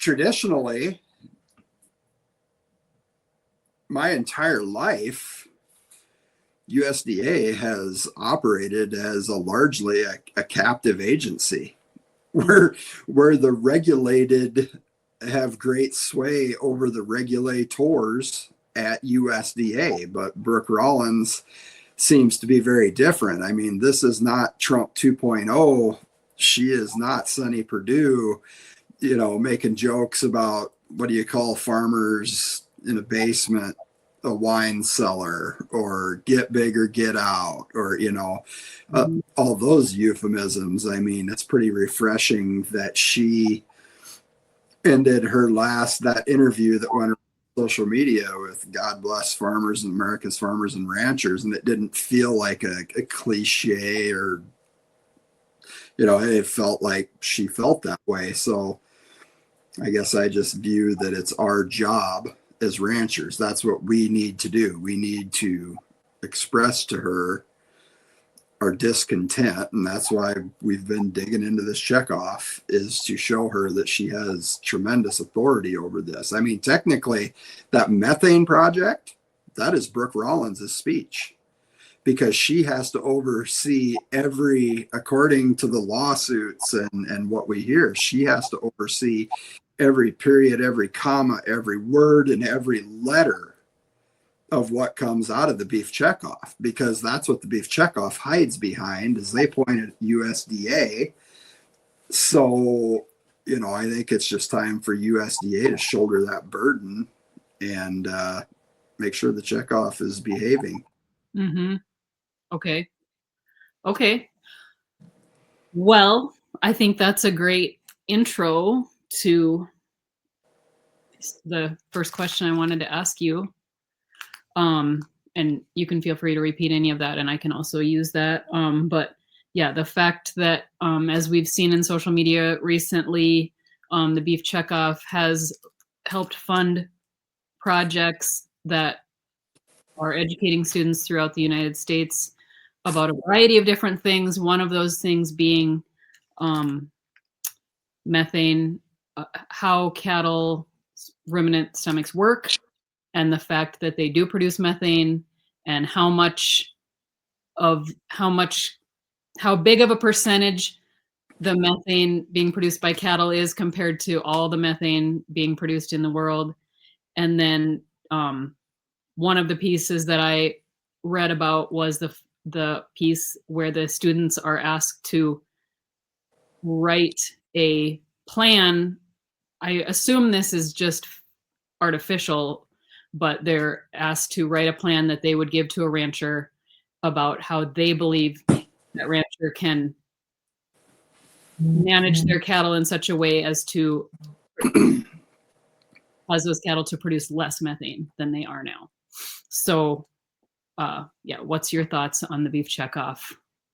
traditionally, my entire life, USDA has operated as largely a captive agency where the regulated have great sway over the regulators at USDA. But Brooke Rollins seems to be very different. I mean, this is not Trump 2.0. She is not Sonny Perdue, making jokes about what do you call farmers in a basement, a wine cellar, or get big or get out, or, all those euphemisms. I mean, it's pretty refreshing that she ended that interview that went around social media with God bless farmers and America's farmers and ranchers, and it didn't feel like a cliche, or it felt like she felt that way. So I guess I just view that it's our job as ranchers. That's what we need to do. We need to express to her our discontent, and that's why we've been digging into this checkoff, is to show her that she has tremendous authority over this. I mean, technically, that methane project, that is Brooke Rollins' speech, because she has to oversee according to the lawsuits and what we hear, she has to oversee every period, every comma, every word, and every letter of what comes out of the Beef Checkoff, because that's what the Beef Checkoff hides behind, is they point at USDA. So, I think it's just time for USDA to shoulder that burden and make sure the checkoff is behaving. Mm-hmm. Okay. Well, I think that's a great intro to the first question I wanted to ask you. And you can feel free to repeat any of that, and I can also use that. But yeah, the fact that, as we've seen in social media recently, the Beef Checkoff has helped fund projects that are educating students throughout the United States about a variety of different things. One of those things being methane, how cattle ruminant stomachs work, and the fact that they do produce methane, and how big of a percentage the methane being produced by cattle is compared to all the methane being produced in the world. And then one of the pieces that I read about was the piece where the students are asked to write a plan. I assume this is just artificial, but they're asked to write a plan that they would give to a rancher about how they believe that rancher can manage their cattle in such a way as to cause those cattle to produce less methane than they are now. So, yeah, what's your thoughts on the Beef Checkoff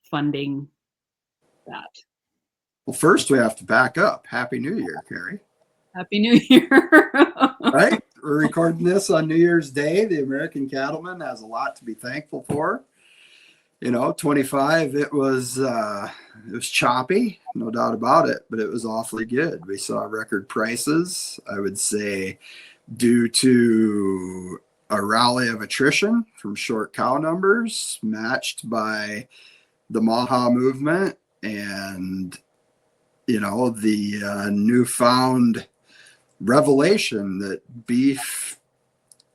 funding that? Well, first we have to back up. Happy New Year, Carrie. Happy New Year. Right? We're recording this on New Year's Day. The American cattleman has a lot to be thankful for. 25, it was choppy, no doubt about it, but it was awfully good. We saw record prices, I would say, due to a rally of attrition from short cow numbers, matched by the Maha movement and, the newfound revelation that beef,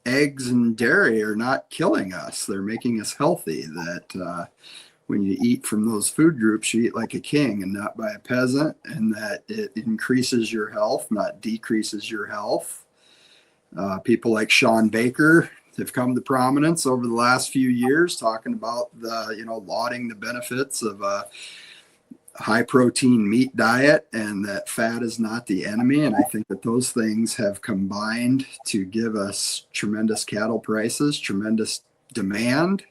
eggs, and dairy are not killing us. They're making us healthy. That when you eat from those food groups, you eat like a king and not by a peasant, and that it increases your health, not decreases your health. People like Sean Baker have come to prominence over the last few years, talking about lauding the benefits of a high protein meat diet, and that fat is not the enemy. And I think that those things have combined to give us tremendous cattle prices, tremendous demand.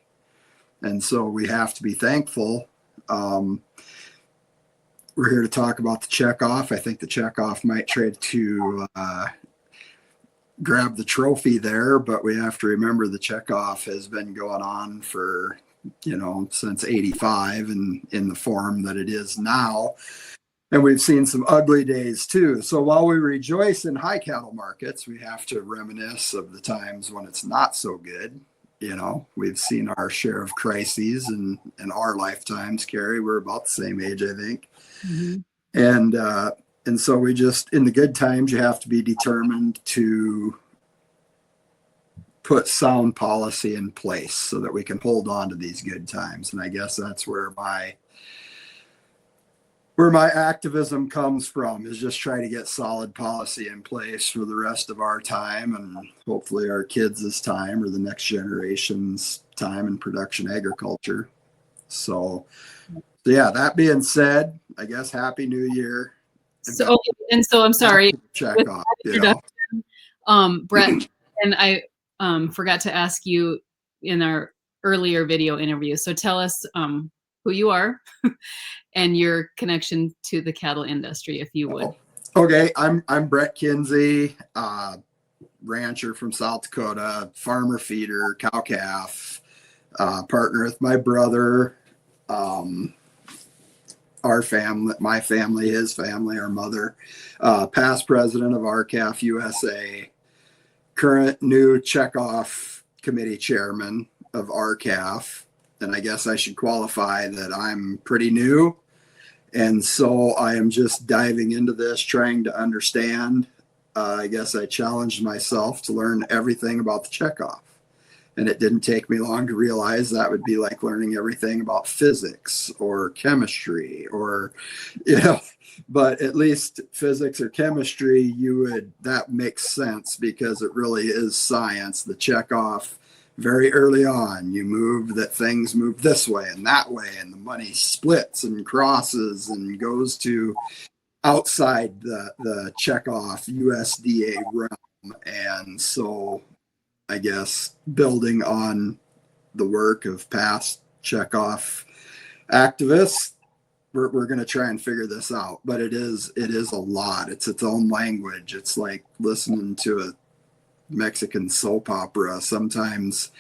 And so we have to be thankful. We're here to talk about the checkoff. I think the checkoff might try to grab the trophy there, but we have to remember the checkoff has been going on for since 85 and in the form that it is now. And we've seen some ugly days too. So while we rejoice in high cattle markets, we have to reminisce of the times when it's not so good. You know, we've seen our share of crises in our lifetimes, Carrie. We're about the same age, I think. Mhm. And so we just, in the good times, you have to be determined to put sound policy in place so that we can hold on to these good times. And I guess that's where my activism comes from, is just try to get solid policy in place for the rest of our time and hopefully our kids' time or the next generation's time in production agriculture. So yeah, that being said, I guess Happy New Year. So, okay, and so I'm sorry. Check off, you know. Brett, and I forgot to ask you in our earlier video interview. So tell us who you are and your connection to the cattle industry, if you would. Okay, I'm Brett Kenzy, rancher from South Dakota, farmer feeder, cow calf, partner with my brother, our family, my family, his family, our mother, past president of RCAF USA, current new Checkoff committee chairman of RCAF. And I guess I should qualify that I'm pretty new. And so I am just diving into this, trying to understand. I guess I challenged myself to learn everything about the checkoff. And it didn't take me long to realize that would be like learning everything about physics or chemistry or, you know, but at least physics or chemistry, that makes sense because it really is science. The checkoff, very early on, things move this way and that way, and the money splits and crosses and goes to outside the checkoff USDA realm. And so I guess building on the work of past checkoff activists, we're going to try and figure this out. But it is a lot. It's its own language. It's like listening to a Mexican soap opera. Sometimes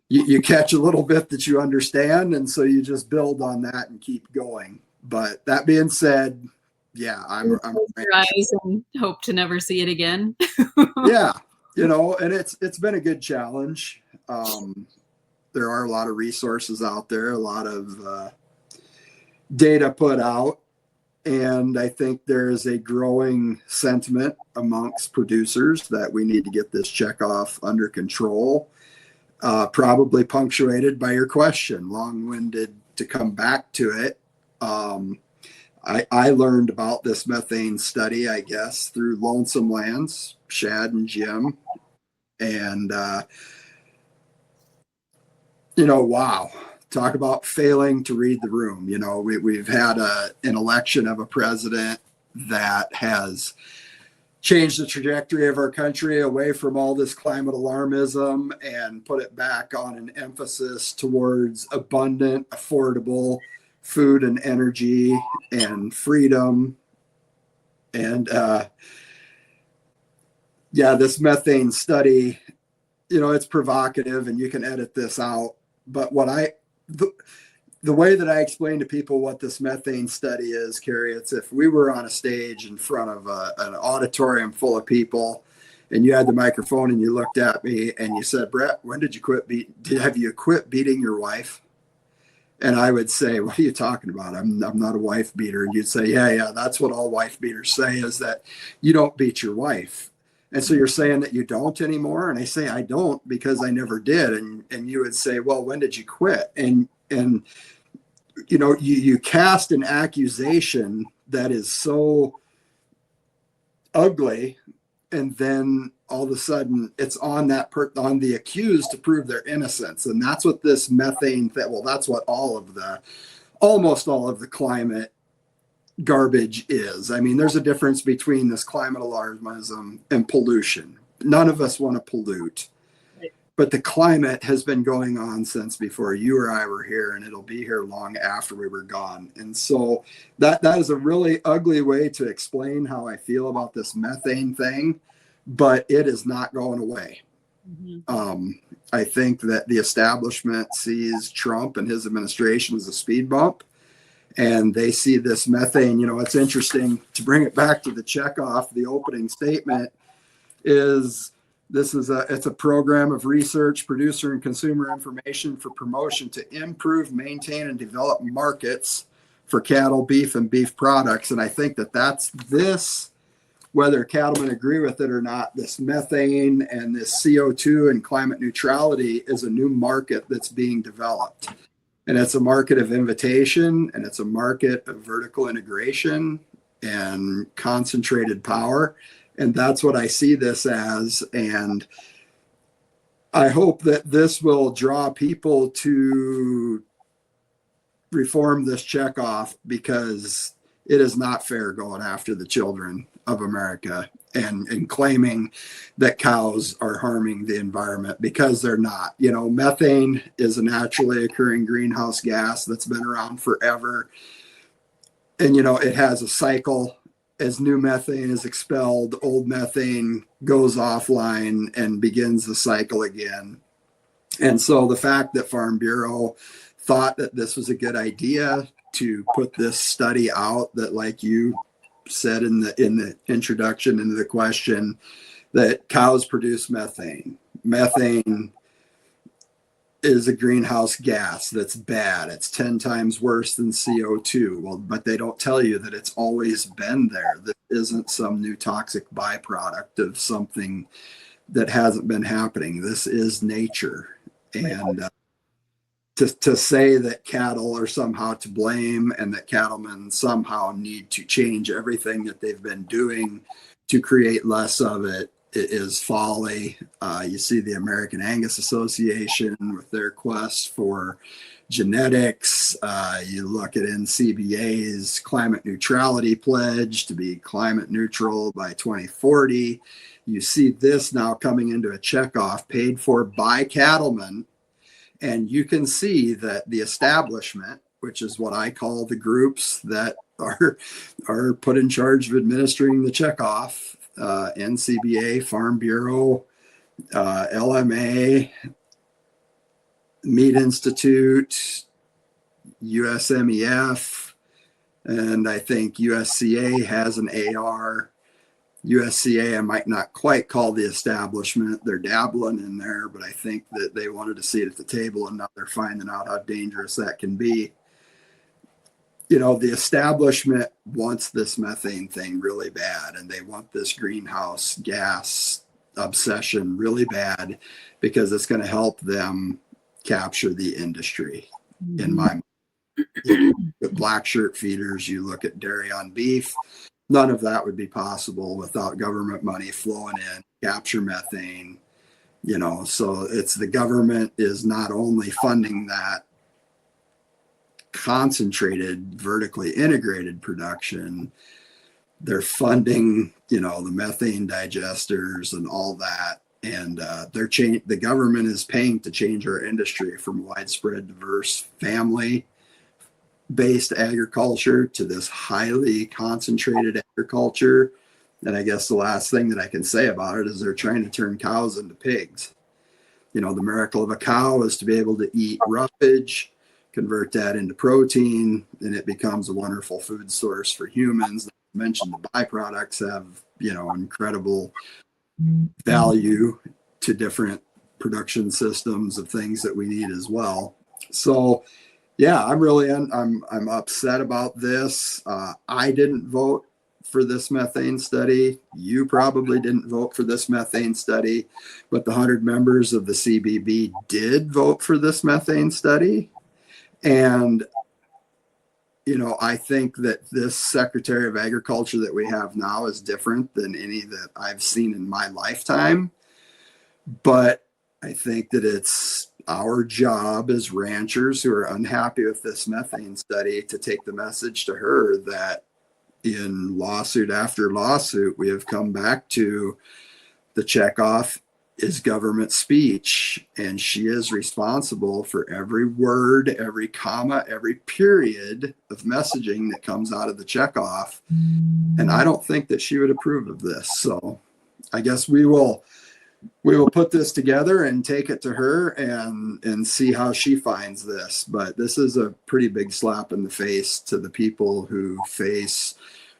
you catch a little bit that you understand, and so you just build on that and keep going. But that being said, yeah, I'm Close your eyes and hope to never see it again. Yeah, you know, and it's been a good challenge. There are a lot of resources out there, a lot of data put out, and I think there is a growing sentiment amongst producers that we need to get this checkoff under control. Probably punctuated by your question, long-winded to come back to it. I learned about this methane study, I guess, through Lonesome Lands, Shad and Jim. And, you know, wow, talk about failing to read the room. You know, we've had an election of a president that has changed the trajectory of our country away from all this climate alarmism and put it back on an emphasis towards abundant, affordable food and energy and freedom. And yeah, this methane study, you know, it's provocative and you can edit this out. But the way that I explain to people what this methane study is, Carrie, it's if we were on a stage in front of an auditorium full of people and you had the microphone and you looked at me and you said, Brett, when did you have you quit beating your wife? And I would say, what are you talking about? I'm not a wife beater. And you'd say, yeah, that's what all wife beaters say, is that you don't beat your wife. And so you're saying that you don't anymore? And I say, I don't because I never did. And you would say, well, when did you quit? And you know, you cast an accusation that is so ugly, and then all of a sudden it's on on the accused to prove their innocence. And that's what this methane that's what almost all of the climate garbage is. I mean, there's a difference between this climate alarmism and pollution. None of us want to pollute, but the climate has been going on since before you or I were here, and it'll be here long after we were gone. And so that is a really ugly way to explain how I feel about this methane thing, but it is not going away. Mm-hmm. I think that the establishment sees Trump and his administration as a speed bump. and they see this methane. It's interesting to bring it back to the checkoff. The opening statement is, it's a program of research, producer and consumer information for promotion to improve, maintain, and develop markets for cattle, beef, and beef products. And I think that's this, whether cattlemen agree with it or not, this methane and this CO2 and climate neutrality is a new market that's being developed. And it's a market of invitation, and it's a market of vertical integration and concentrated power. And that's what I see this as. And I hope that this will draw people to reform this checkoff, because it is not fair going after the children of America and claiming that cows are harming the environment, because they're not. Methane is a naturally occurring greenhouse gas that's been around forever. And, it has a cycle. As new methane is expelled, old methane goes offline and begins the cycle again. And so the fact that Farm Bureau thought that this was a good idea to put this study out, that, like you said in the introduction into the question, that cows produce methane. Methane is a greenhouse gas that's bad. It's 10 times worse than CO2. Well, but they don't tell you that it's always been there. That isn't some new toxic byproduct of something that hasn't been happening. This is nature. And to say that cattle are somehow to blame, and that cattlemen somehow need to change everything that they've been doing to create less of it, it is folly. You see the American Angus Association with their quest for genetics. You look at NCBA's climate neutrality pledge to be climate neutral by 2040. You see this now coming into a checkoff paid for by cattlemen. And you can see that the establishment, which is what I call the groups that are put in charge of administering the checkoff, NCBA, Farm Bureau, LMA, Meat Institute, USMEF, and I think USCA has an AR. USCA, I might not quite call the establishment. They're dabbling in there, but I think that they wanted a seat at the table, and now they're finding out how dangerous that can be. The establishment wants this methane thing really bad, and they want this greenhouse gas obsession really bad, because it's going to help them capture the industry. In my mind, the black shirt feeders, you look at dairy on beef, none of that would be possible without government money flowing in, capture methane, so it's the government is not only funding that concentrated, vertically integrated production, they're funding, the methane digesters and all that. And the government is paying to change our industry from widespread, diverse, family based agriculture to this highly concentrated agriculture. And I guess the last thing that I can say about it is they're trying to turn cows into pigs. The miracle of a cow is to be able to eat roughage, convert that into protein, and it becomes a wonderful food source for humans. Not to mention the byproducts have, incredible value to different production systems of things that we need as well. So yeah, I'm upset about this. I didn't vote for this methane study. You probably didn't vote for this methane study, but the 100 members of the CBB did vote for this methane study. And, I think that this Secretary of Agriculture that we have now is different than any that I've seen in my lifetime. But I think that it's our job as ranchers who are unhappy with this methane study to take the message to her that in lawsuit after lawsuit, we have come back to the checkoff is government speech, and she is responsible for every word, every comma, every period of messaging that comes out of the checkoff. And I don't think that she would approve of this. So I guess we will we will put this together and take it to her and see how she finds this. But this is a pretty big slap in the face to the people who face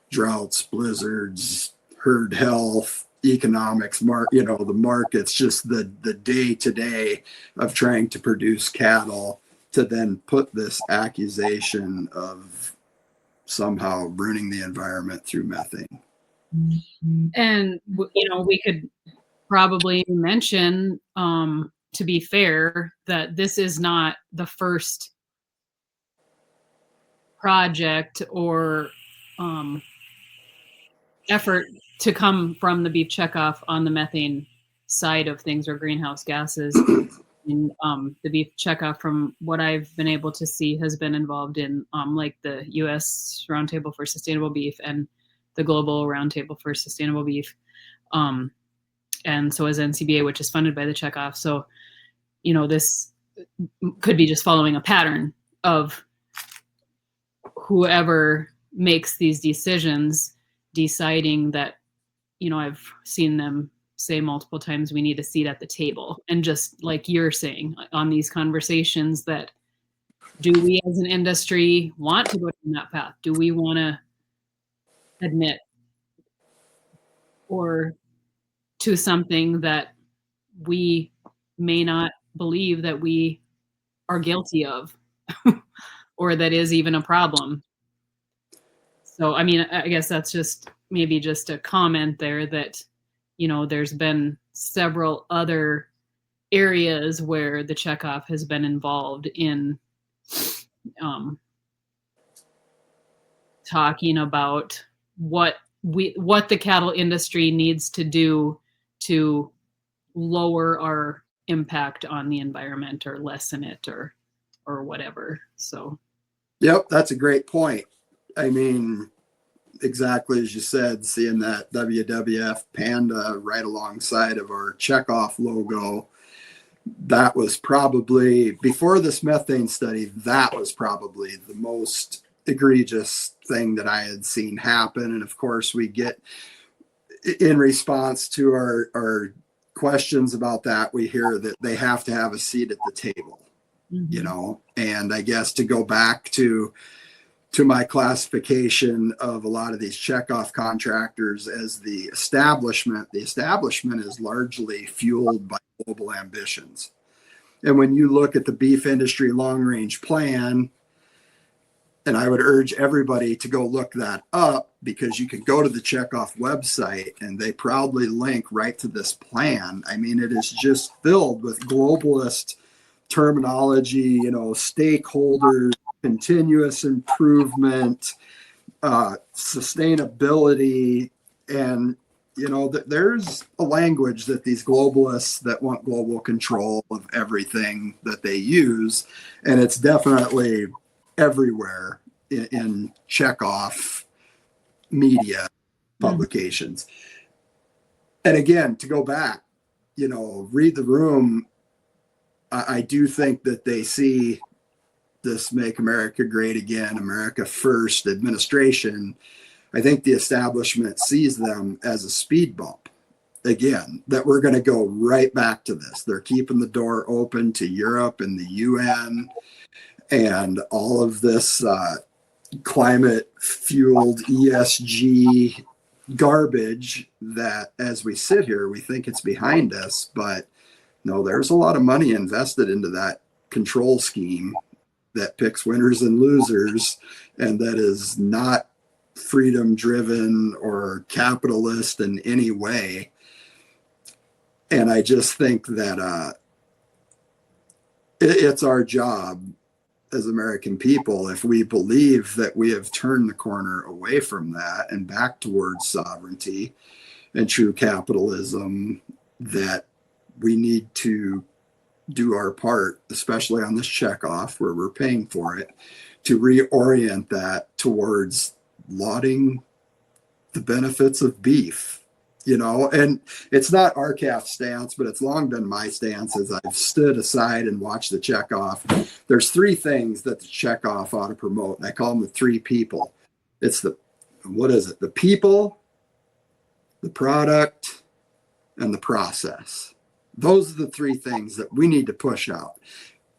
droughts, blizzards, herd health, economics, the markets, just the day to day of trying to produce cattle, to then put this accusation of somehow ruining the environment through methane. And, we could probably mention, to be fair, that this is not the first project or effort to come from the Beef Checkoff on the methane side of things, or greenhouse gases. And the Beef Checkoff, from what I've been able to see, has been involved in like the U.S. Roundtable for Sustainable Beef and the Global Roundtable for Sustainable Beef. And so is NCBA, which is funded by the Checkoff. So, this could be just following a pattern of whoever makes these decisions deciding that, I've seen them say multiple times, we need a seat at the table. And just like you're saying on these conversations, that do we as an industry want to go down that path? Do we want to admit or to something that we may not believe that we are guilty of or that is even a problem? So, I mean, I guess that's just maybe just a comment there that, there's been several other areas where the Checkoff has been involved in talking about what the cattle industry needs to do to lower our impact on the environment or lessen it or whatever. So, yep, that's a great point. I mean, exactly as you said, seeing that WWF panda right alongside of our Checkoff logo, that was probably, before this methane study, that was probably the most egregious thing that I had seen happen. And of course, we get, in response to our questions about that, we hear that they have to have a seat at the table, and I guess to go back to my classification of a lot of these Checkoff contractors as the establishment is largely fueled by global ambitions. And when you look at the beef industry long-range plan, and I would urge everybody to go look that up, because you can go to the Checkoff website and they proudly link right to this plan. I mean, it is just filled with globalist terminology, stakeholders, continuous improvement, sustainability, and there's a language that these globalists that want global control of everything that they use, and it's definitely everywhere in Checkoff media publications. And again, to go back, read the room. I do think that they see this Make America Great Again, America First administration. I think the establishment sees them as a speed bump. Again, that we're going to go right back to this. They're keeping the door open to Europe and the UN and all of this climate fueled ESG garbage that, as we sit here, we think it's behind us, but no, there's a lot of money invested into that control scheme that picks winners and losers, and that is not freedom driven or capitalist in any way. And I just think that it's our job as American people, if we believe that we have turned the corner away from that and back towards sovereignty and true capitalism, that we need to do our part, especially on this Checkoff where we're paying for it, to reorient that towards lauding the benefits of beef. And it's not RCAF's stance, but it's long been my stance as I've stood aside and watched the Checkoff. There's three things that the Checkoff ought to promote, and I call them the three people. It's the people, the product, and the process. Those are the three things that we need to push out.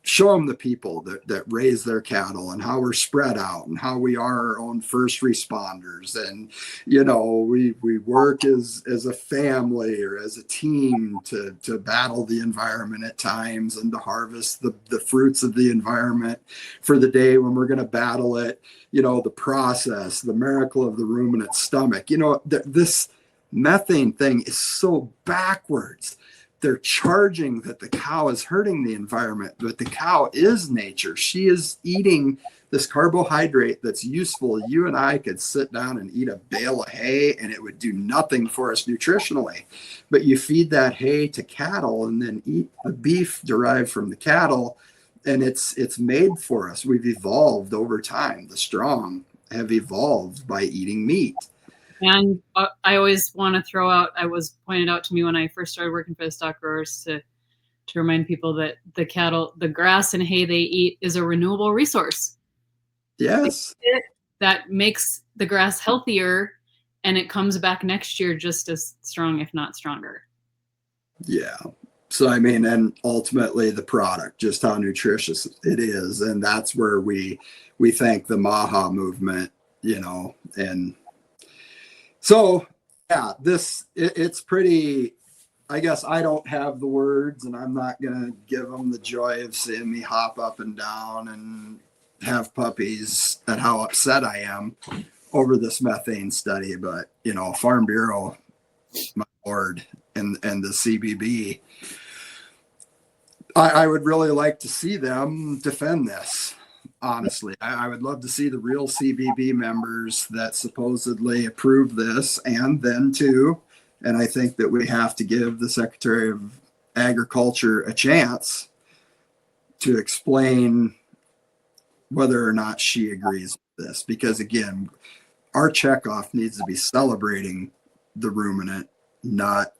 Show them the people that raise their cattle and how we're spread out and how we are our own first responders. And, we work as a family or as a team to battle the environment at times and to harvest the fruits of the environment for the day when we're going to battle it. The process, the miracle of the ruminant stomach. This methane thing is so backwards. They're charging that the cow is hurting the environment, but the cow is nature. She is eating this carbohydrate that's useful. You and I could sit down and eat a bale of hay and it would do nothing for us nutritionally. But you feed that hay to cattle and then eat the beef derived from the cattle, and it's made for us. We've evolved over time. The strong have evolved by eating meat. And I always want to throw out, I was pointed out to me when I first started working for the stock growers to remind people that the cattle, the grass and hay they eat is a renewable resource. Yes. That makes the grass healthier, and it comes back next year just as strong, if not stronger. Yeah. So, and ultimately the product, just how nutritious it is. And that's where we thank the Maha movement, and so, yeah, it's pretty, I guess I don't have the words, and I'm not going to give them the joy of seeing me hop up and down and have puppies at how upset I am over this methane study. But, Farm Bureau, my lord, and the CBB, I would really like to see them defend this. Honestly, I would love to see the real CBB members that supposedly approve this, and then too, and I think that we have to give the Secretary of Agriculture a chance to explain whether or not she agrees with this, because again, our checkoff needs to be celebrating the ruminant, not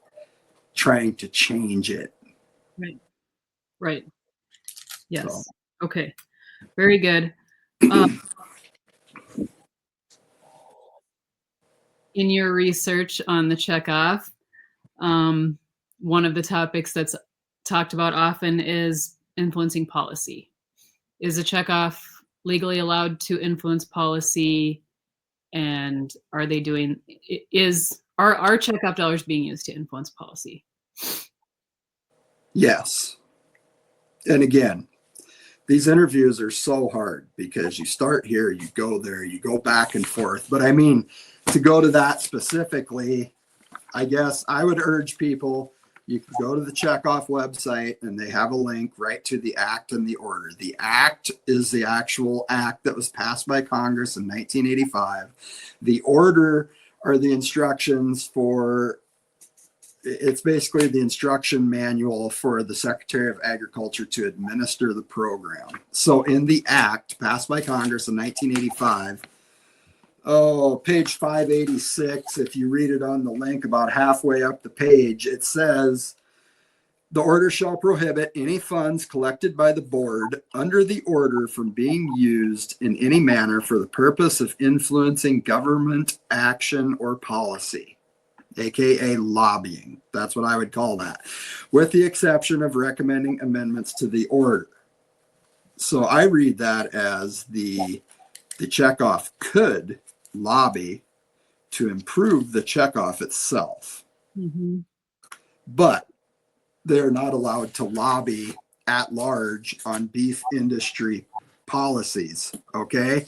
trying to change it. Right. Yes. So. Okay. Very good. In your research on the checkoff, one of the topics that's talked about often is influencing policy. Is a checkoff legally allowed to influence policy? And are they are our checkoff dollars being used to influence policy? Yes. And again, these interviews are so hard because you start here, you go there, you go back and forth. But to go to that specifically, I guess I would urge people, you can go to the Checkoff website and they have a link right to the act and the order. The act is the actual act that was passed by Congress in 1985. The order are the instructions it's basically the instruction manual for the Secretary of Agriculture to administer the program. So in the act passed by Congress in 1985, page 586, if you read it on the link about halfway up the page, it says, the order shall prohibit any funds collected by the board under the order from being used in any manner for the purpose of influencing government action or policy, aka lobbying. That's what I would call that, with the exception of recommending amendments to the order. So I read that as the checkoff could lobby to improve the checkoff itself. Mm-hmm. But they're not allowed to lobby at large on beef industry policies. Okay.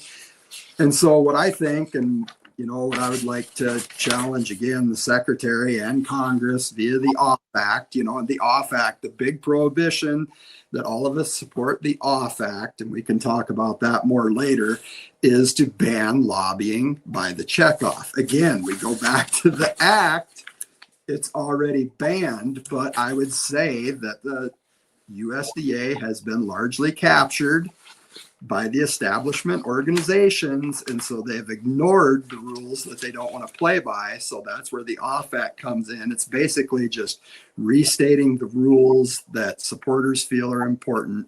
And so what I think, and what I would like to challenge again, the Secretary and Congress via the OFF Act, and the OFF Act, the big prohibition that all of us support the OFF Act, and we can talk about that more later, is to ban lobbying by the checkoff. Again, we go back to the act, it's already banned, but I would say that the USDA has been largely captured by the establishment organizations, and so they've ignored the rules that they don't want to play by. So that's where the OFF Act comes in. It's basically just restating the rules that supporters feel are important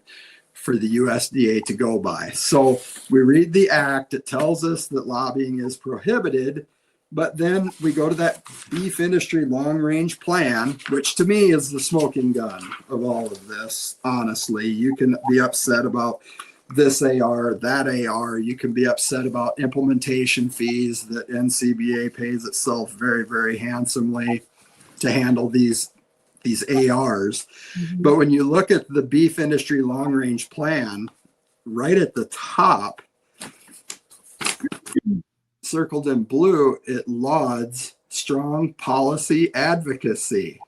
for the USDA to go by. So we read the act, it tells us that lobbying is prohibited, But then we go to that beef industry long range plan, which to me is the smoking gun of all of this. Honestly, you can be upset about this AR, that AR. You can be upset about implementation fees that NCBA pays itself very, very handsomely to handle these ARs. Mhm. But when you look at the beef industry long range plan, right at the top, circled in blue, it lauds strong policy advocacy.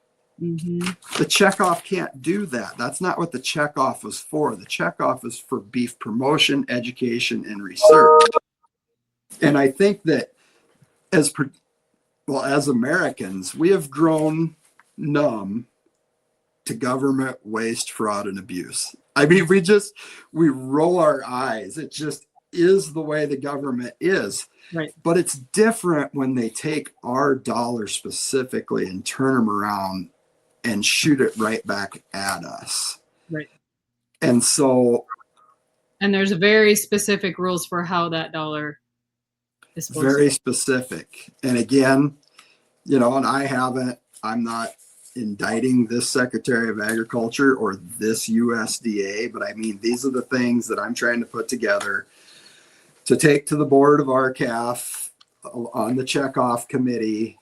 Mhm. The checkoff can't do that. That's not what the checkoff was for. The checkoff is for beef promotion, education, and research. And I think that as Americans, we have grown numb to government waste, fraud, and abuse. I mean, we roll our eyes. It just is the way the government is. Right. But it's different when they take our dollars specifically and turn them around and shoot it right back at us. Right. And so, and there's very specific rules for how that dollar is supposed very to. specific. And again, and I'm not indicting this Secretary of Agriculture or this USDA, but I mean, these are the things that I'm trying to put together to take to the board of RCAF on the checkoff committee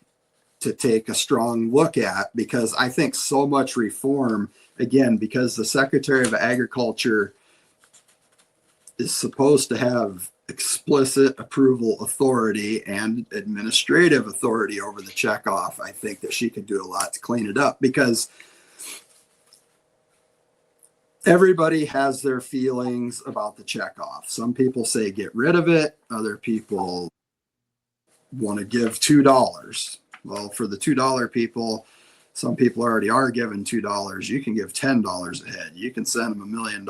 to take a strong look at, because I think so much reform, again, because the Secretary of Agriculture is supposed to have explicit approval authority and administrative authority over the checkoff. I think that she could do a lot to clean it up, because everybody has their feelings about the checkoff. Some people say get rid of it. Other people want to give $2. Well, for the $2 people, some people already are giving $2. You can give $10 a head. You can send them $1 million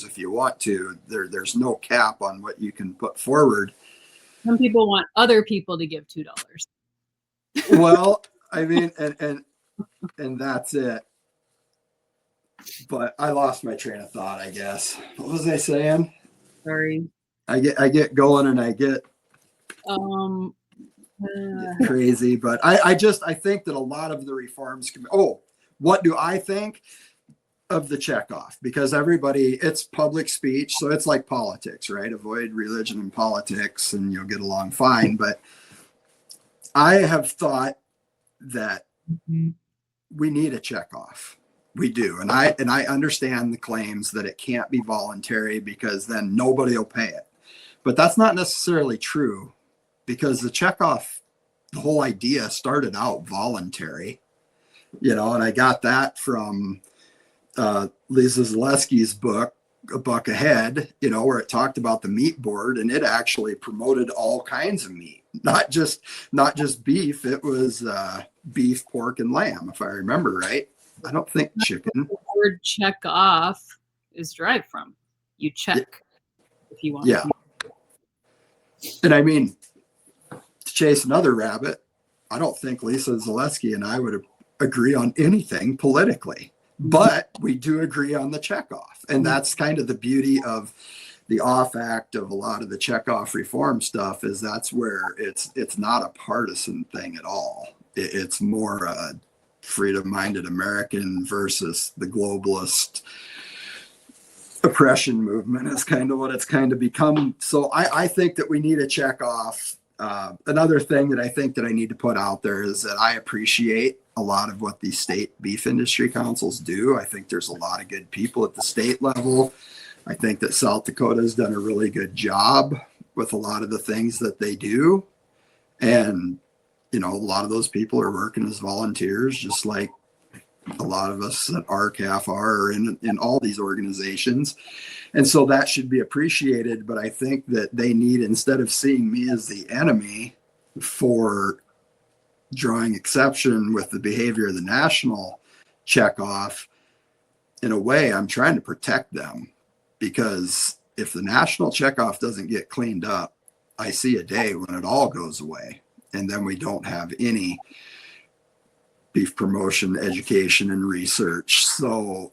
if you want to. There's no cap on what you can put forward. Some people want other people to give $2. Well, I mean, and that's it. But I lost my train of thought, I guess. What was I saying? Sorry. I get going and I get crazy, but I think that a lot of the reforms can. What do I think of the checkoff? Because it's public speech, so it's like politics, right? Avoid religion and politics, and you'll get along fine. But I have thought that we need a checkoff. We do, and I understand the claims that it can't be voluntary because then nobody will pay it. But that's not necessarily true, because the checkoff, the whole idea started out voluntary, and I got that from Lisa Zaleski's book, A Buck Ahead, where it talked about the meat board, and it actually promoted all kinds of meat, not just beef. It was beef, pork, and lamb, if I remember right. I don't think chicken. The word check off is derived from. You check if you want. Yeah. And I mean, to chase another rabbit, I don't think Lisa Zaleski and I would agree on anything politically, but we do agree on the checkoff. And that's kind of the beauty of the off act of a lot of the checkoff reform stuff, is that's where it's not a partisan thing at all. It's more freedom-minded American versus the globalist oppression movement is kind of what it's kind of become. So I think that we need a checkoff. Another thing that I think that I need to put out there is that I appreciate a lot of what these state beef industry councils do. I think there's a lot of good people at the state level. I think that South Dakota has done a really good job with a lot of the things that they do. And a lot of those people are working as volunteers, just like a lot of us at RCAF are in all these organizations. And so that should be appreciated. But I think that they need, instead of seeing me as the enemy for drawing exception with the behavior of the national checkoff, in a way, I'm trying to protect them, because if the national checkoff doesn't get cleaned up, I see a day when it all goes away. And then we don't have any beef promotion, education, and research. So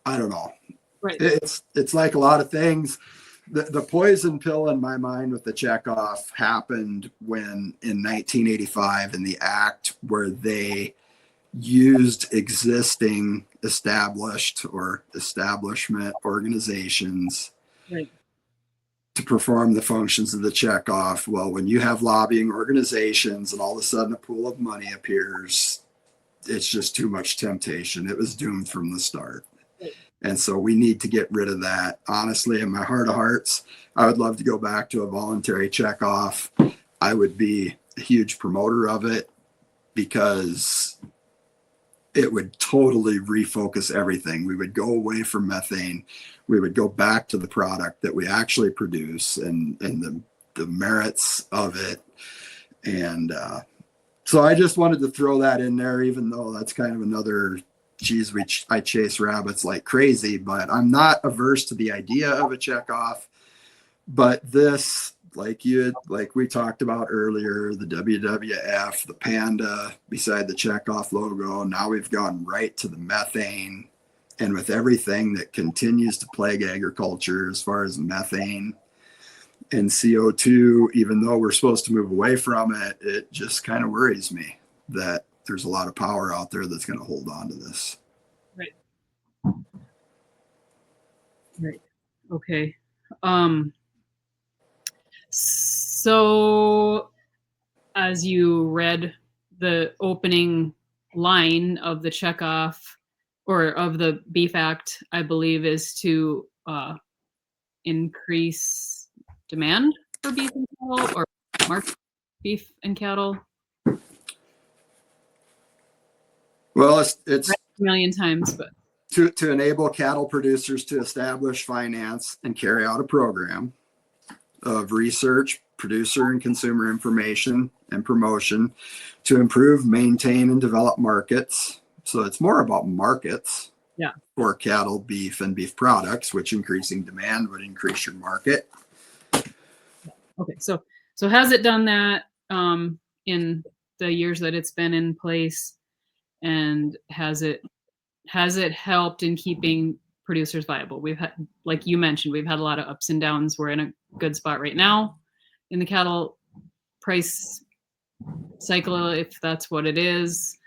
I don't know. Right. It's like a lot of things. the poison pill in my mind with the checkoff happened when in 1985 in the act where they used existing established or establishment organizations Right. to perform the functions of the checkoff. Well, when you have lobbying organizations and all of a sudden a pool of money appears, it's just too much temptation. It was doomed from the start. Right. And so we need to get rid of that. Honestly, in my heart of hearts, I would love to go back to a voluntary checkoff. I would be a huge promoter of it because it would totally refocus everything. We would go away from methane. We would go back to the product that we actually produce and the merits of it. And so I just wanted to throw that in there, even though that's kind of another, geez, I chase rabbits like crazy, but I'm not averse to the idea of a checkoff. But this, like we talked about earlier, the WWF, the panda beside the checkoff logo, now we've gone right to the methane. And with everything that continues to plague agriculture as far as methane and CO2, even though we're supposed to move away from it, it just kind of worries me that there's a lot of power out there that's going to hold on to this. Right. Right. Okay. So as you read the opening line of the checkoff or of the Beef Act, I believe, is to increase demand for beef and cattle or market beef and cattle. Well, it's a million times, but to enable cattle producers to establish, finance, and carry out a program of research, producer and consumer information, and promotion to improve, maintain, and develop markets. So it's more about markets for cattle, beef, and beef products, which increasing demand would increase your market. Okay, so has it done that in the years that it's been in place, and has it helped in keeping producers viable? We've had, like you mentioned, we've had a lot of ups and downs. We're in a good spot right now in the cattle price cycle, if that's what it is.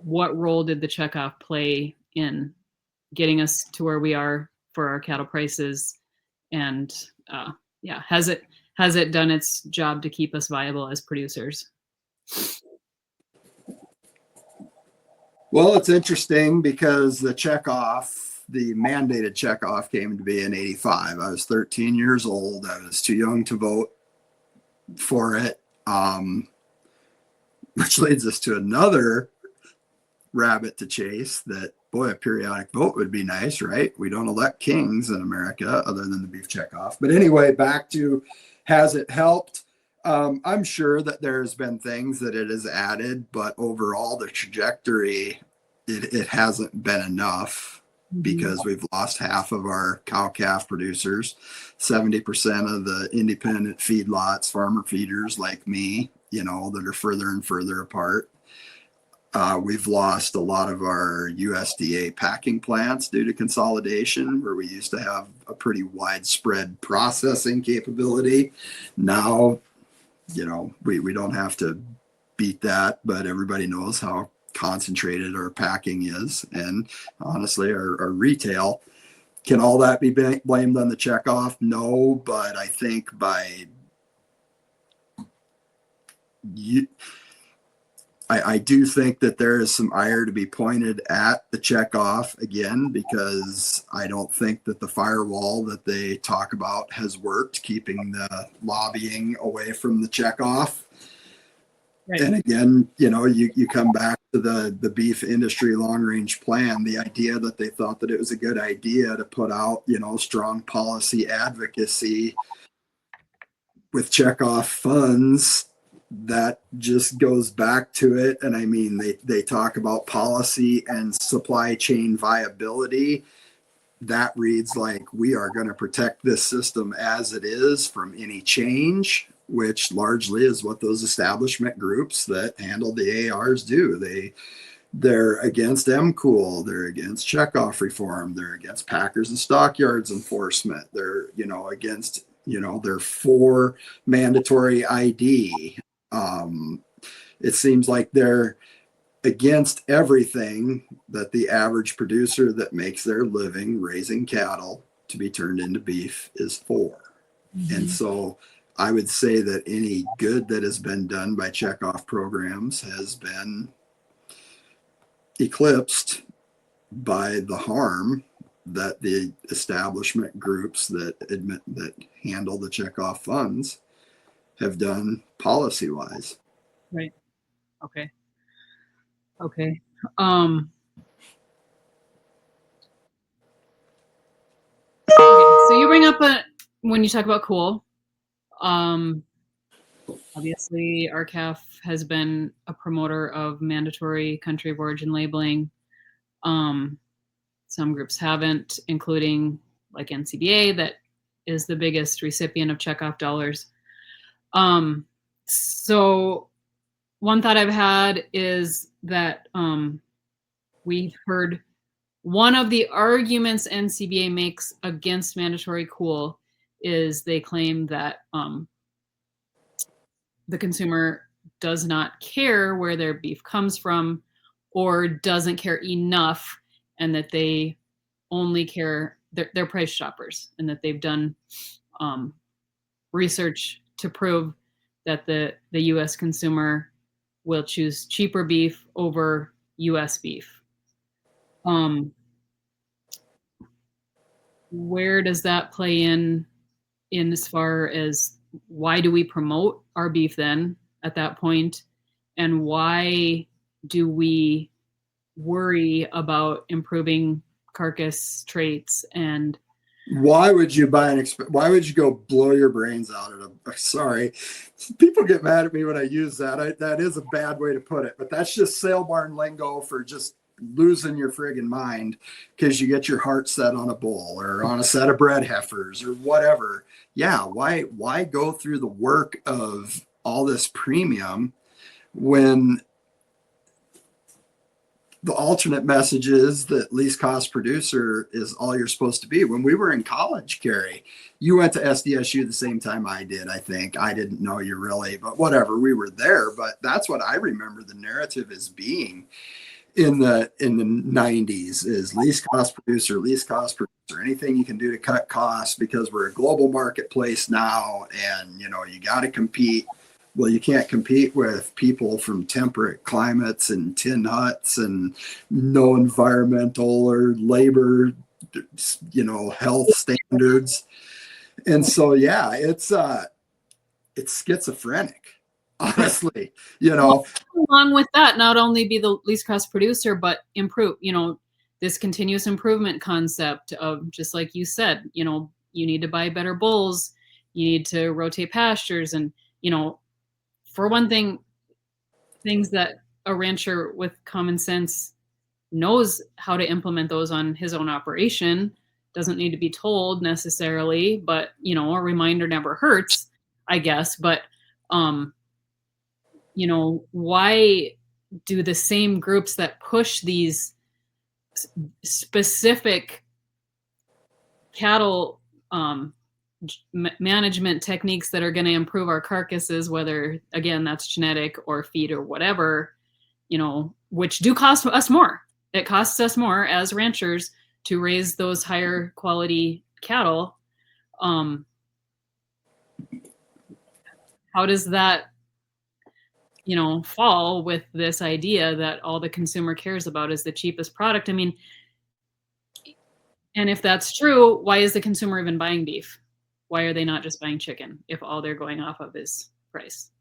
What role did the checkoff play in getting us to where we are for our cattle prices? And has it done its job to keep us viable as producers? Well, it's interesting because the mandated checkoff came to be in 85. I was 13 years old. I was too young to vote for it, which leads us to another rabbit to chase that, boy, a periodic vote would be nice, right? We don't elect kings in America other than the beef checkoff. But anyway, back to, has it helped? I'm sure that there's been things that it has added, but overall the trajectory, it hasn't been enough because we've lost half of our cow-calf producers, 70% of the independent feedlots, farmer feeders like me, that are further and further apart. We've lost a lot of our USDA packing plants due to consolidation, where we used to have a pretty widespread processing capability. Now, we don't have to beat that, but everybody knows how concentrated our packing is. And honestly, our retail, can all that be blamed on the checkoff? No, but I think I do think that there is some ire to be pointed at the checkoff again, because I don't think that the firewall that they talk about has worked, keeping the lobbying away from the checkoff. Right. And again, you come back to the beef industry long-range plan, the idea that they thought that it was a good idea to put out, strong policy advocacy with checkoff funds. That just goes back to it. And I mean, they talk about policy and supply chain viability. That reads like we are going to protect this system as it is from any change, which largely is what those establishment groups that handle the ARs do. They're against MCOOL. They're against checkoff reform. They're against packers and stockyards enforcement. They're, against, they're for mandatory ID. It seems like they're against everything that the average producer that makes their living raising cattle to be turned into beef is for. Mm-hmm. And so I would say that any good that has been done by checkoff programs has been eclipsed by the harm that the establishment groups that handle the checkoff funds have done policy wise. Right. Okay. Okay. So you bring up when you talk about COOL, obviously RCAF has been a promoter of mandatory country of origin labeling. Some groups haven't, including like NCBA, that is the biggest recipient of checkoff dollars. So one thought I've had is that we've heard one of the arguments NCBA makes against mandatory COOL is they claim that the consumer does not care where their beef comes from or doesn't care enough, and that they only care, they're price shoppers, and that they've done research to prove that the U.S. consumer will choose cheaper beef over U.S. beef. Where does that play in as far as why do we promote our beef then at that point? And why do we worry about improving carcass traits? And why would you why would you go blow your brains out at a, sorry, people get mad at me when I use that. That is a bad way to put it, but that's just sale barn lingo for just losing your friggin' mind because you get your heart set on a bull or on a set of bred heifers or whatever. Yeah, why go through the work of all this premium when the alternate message is that least cost producer is all you're supposed to be? When we were in college, Carrie, you went to SDSU the same time I did, I think. I didn't know you really, but whatever, we were there. But that's what I remember the narrative as being in the 90s is least cost producer, anything you can do to cut costs, because we're a global marketplace now, and you got to compete. Well, you can't compete with people from temperate climates and tin huts and no environmental or labor, health standards. And so, yeah, it's schizophrenic, honestly, Along with that, not only be the least cost producer, but improve, this continuous improvement concept of, just like you said, you need to buy better bulls, you need to rotate pastures, and, for one thing, things that a rancher with common sense knows how to implement those on his own operation, doesn't need to be told necessarily, but, a reminder never hurts, I guess. But, why do the same groups that push these specific cattle management techniques that are going to improve our carcasses, whether again that's genetic or feed or whatever, which do cost us more? It costs us more as ranchers to raise those higher quality cattle. How does that fall with this idea that all the consumer cares about is the cheapest product? I mean, and if that's true, why is the consumer even buying beef? Why are they not just buying chicken if all they're going off of is price?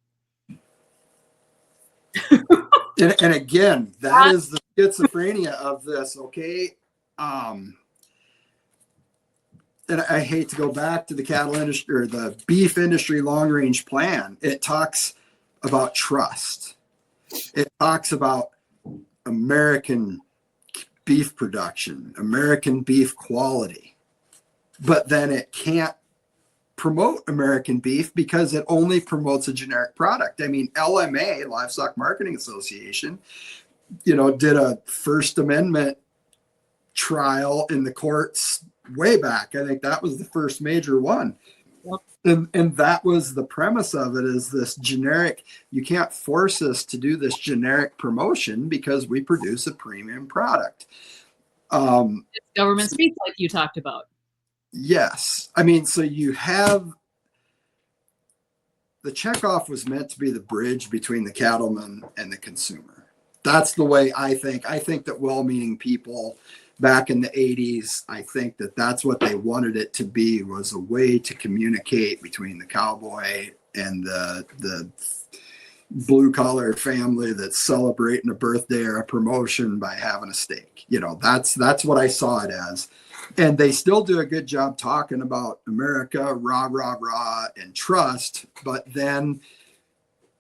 and again, that is the schizophrenia of this, okay? And I hate to go back to the cattle industry or the beef industry long-range plan. It talks about trust. It talks about American beef production, American beef quality, but then it can't promote American beef because it only promotes a generic product. I mean, LMA, Livestock Marketing Association, did a First Amendment trial in the courts way back. I think that was the first major one. Yep. And that was the premise of it, is this generic, you can't force us to do this generic promotion because we produce a premium product. It's government speech like you talked about. Yes. I mean, so you have, the checkoff was meant to be the bridge between the cattleman and the consumer. That's the way I think. I think that well-meaning people back in the 80s, I think that that's what they wanted it to be, was a way to communicate between the cowboy and the blue collar family that's celebrating a birthday or a promotion by having a steak. That's what I saw it as. And they still do a good job talking about America, rah, rah, rah, and trust. But then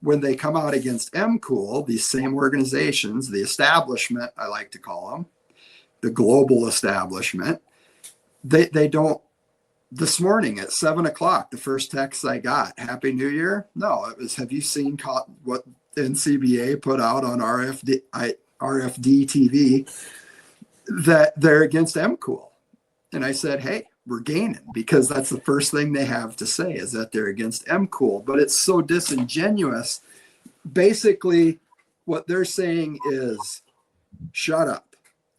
when they come out against MCOOL, these same organizations, the establishment, I like to call them, the global establishment, they don't. This morning at 7:00, the first text I got, Happy New Year. No, it was, have you seen what NCBA put out on RFD TV, that they're against MCOOL? And I said, hey, we're gaining, because that's the first thing they have to say, is that they're against MCOOL. But it's so disingenuous. Basically, what they're saying is, shut up.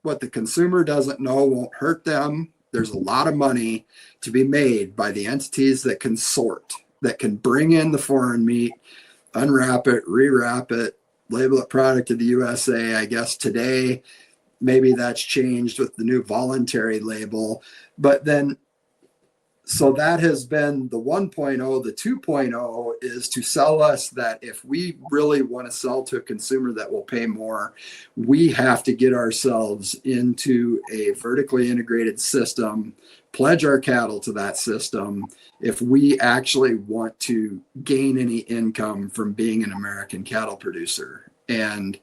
What the consumer doesn't know won't hurt them. There's a lot of money to be made by the entities that can sort, that can bring in the foreign meat, unwrap it, rewrap it, label it product of the USA. I guess today, maybe that's changed with the new voluntary label. But then, so that has been the 1.0. The 2.0 is to sell us that if we really want to sell to a consumer that will pay more, we have to get ourselves into a vertically integrated system, pledge our cattle to that system, if we actually want to gain any income from being an American cattle producer. And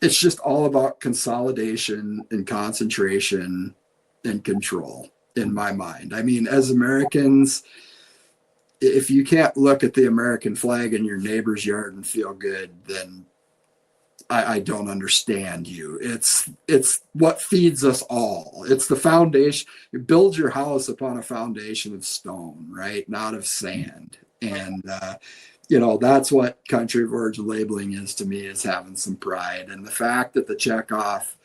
it's just all about consolidation and concentration and control, in my mind. I mean, as Americans, if you can't look at the American flag in your neighbor's yard and feel good, then I don't understand you. It's what feeds us all. It's the foundation. You build your house upon a foundation of stone, right? Not of sand. And that's what country of origin labeling is to me, is having some pride. And the fact that the checkoff,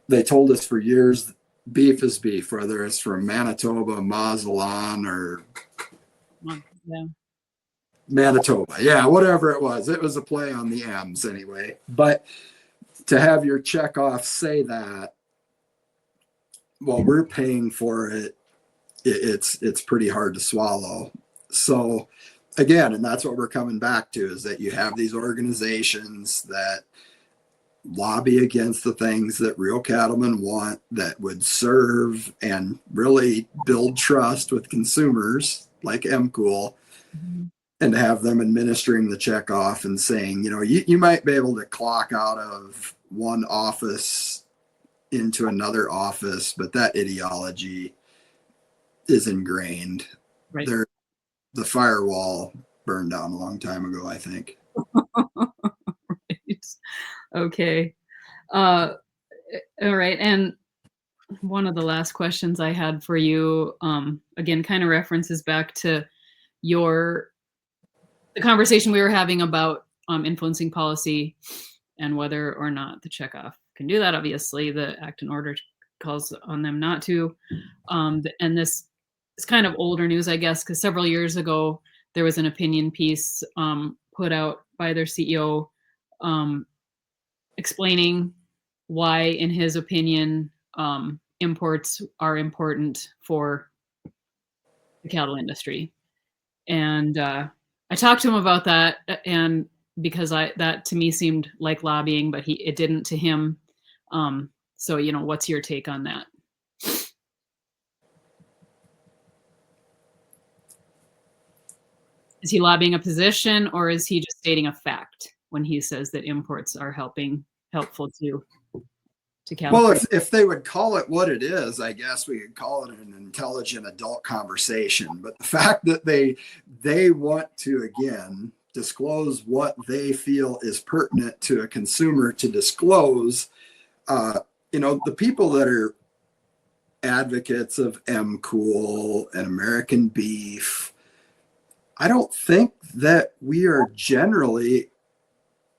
they told us for years, beef is beef, whether it's from Manitoba, Mazatlan, or Manitoba. Yeah, whatever it was. It was a play on the M's anyway. But to have your checkoff say that, well, we're paying for it, it's pretty hard to swallow. So again, and that's what we're coming back to, is that you have these organizations that lobby against the things that real cattlemen want, that would serve and really build trust with consumers like MCOOL, and to have them administering the checkoff and saying, you might be able to clock out of one office into another office, but that ideology is ingrained. Right. The firewall burned down a long time ago, I think. Right. Okay. All right. And one of the last questions I had for you, again, kind of references back to the conversation we were having about influencing policy and whether or not the checkoff can do that. Obviously, the Act and Order calls on them not to. And this is kind of older news, I guess, because several years ago, there was an opinion piece put out by their CEO explaining why, in his opinion, imports are important for the cattle industry. And I talked to him about that, and because that to me seemed like lobbying, but it didn't to him. So, what's your take on that? Is he lobbying a position, or is he just stating a fact when he says that imports are helpful to cattle? Well, if they would call it what it is, I guess we could call it an intelligent adult conversation. But the fact that they want to, again, disclose what they feel is pertinent to a consumer to disclose. The people that are advocates of M-Cool and American beef, I don't think that we are generally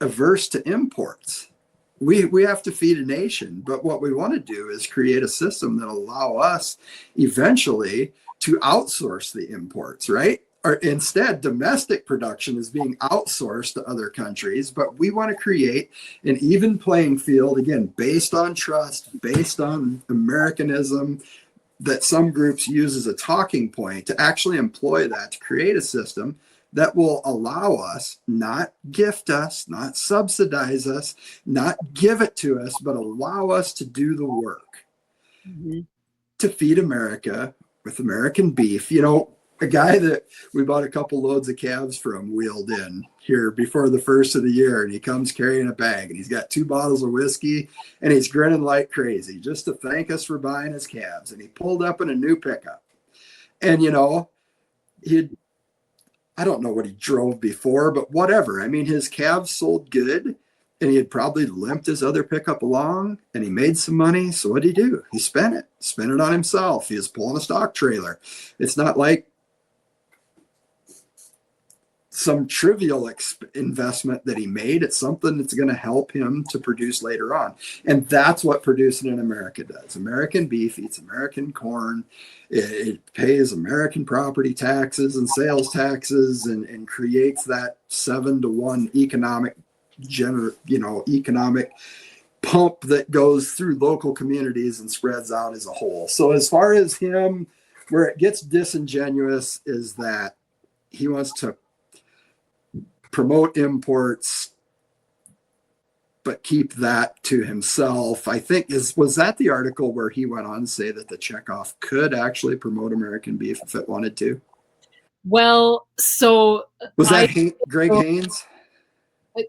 averse to imports. We have to feed a nation, but what we want to do is create a system that allow us eventually to outsource the imports, right? Or instead, domestic production is being outsourced to other countries, but we want to create an even playing field, again, based on trust, based on Americanism, that some groups use as a talking point, to actually employ that to create a system that will allow us, not gift us, not subsidize us, not give it to us, but allow us to do the work to feed America with American beef. A guy that we bought a couple loads of calves from wheeled in here before the first of the year, and he comes carrying a bag, and he's got 2 bottles of whiskey, and he's grinning like crazy just to thank us for buying his calves. And he pulled up in a new pickup, and I don't know what he drove before, but whatever. I mean, his calves sold good, and he had probably limped his other pickup along, and he made some money. So what did he do? He spent it on himself. He was pulling a stock trailer. It's not like some trivial investment that he made. It's something that's going to help him to produce later on. And that's what producing in America does. American beef eats American corn. It pays American property taxes and sales taxes, and creates that 7-to-1 economic pump that goes through local communities and spreads out as a whole. So as far as him, where it gets disingenuous is that he wants to promote imports, but keep that to himself. I think was that the article where he went on to say that the Checkoff could actually promote American beef if it wanted to? Well, so was that Greg Haynes?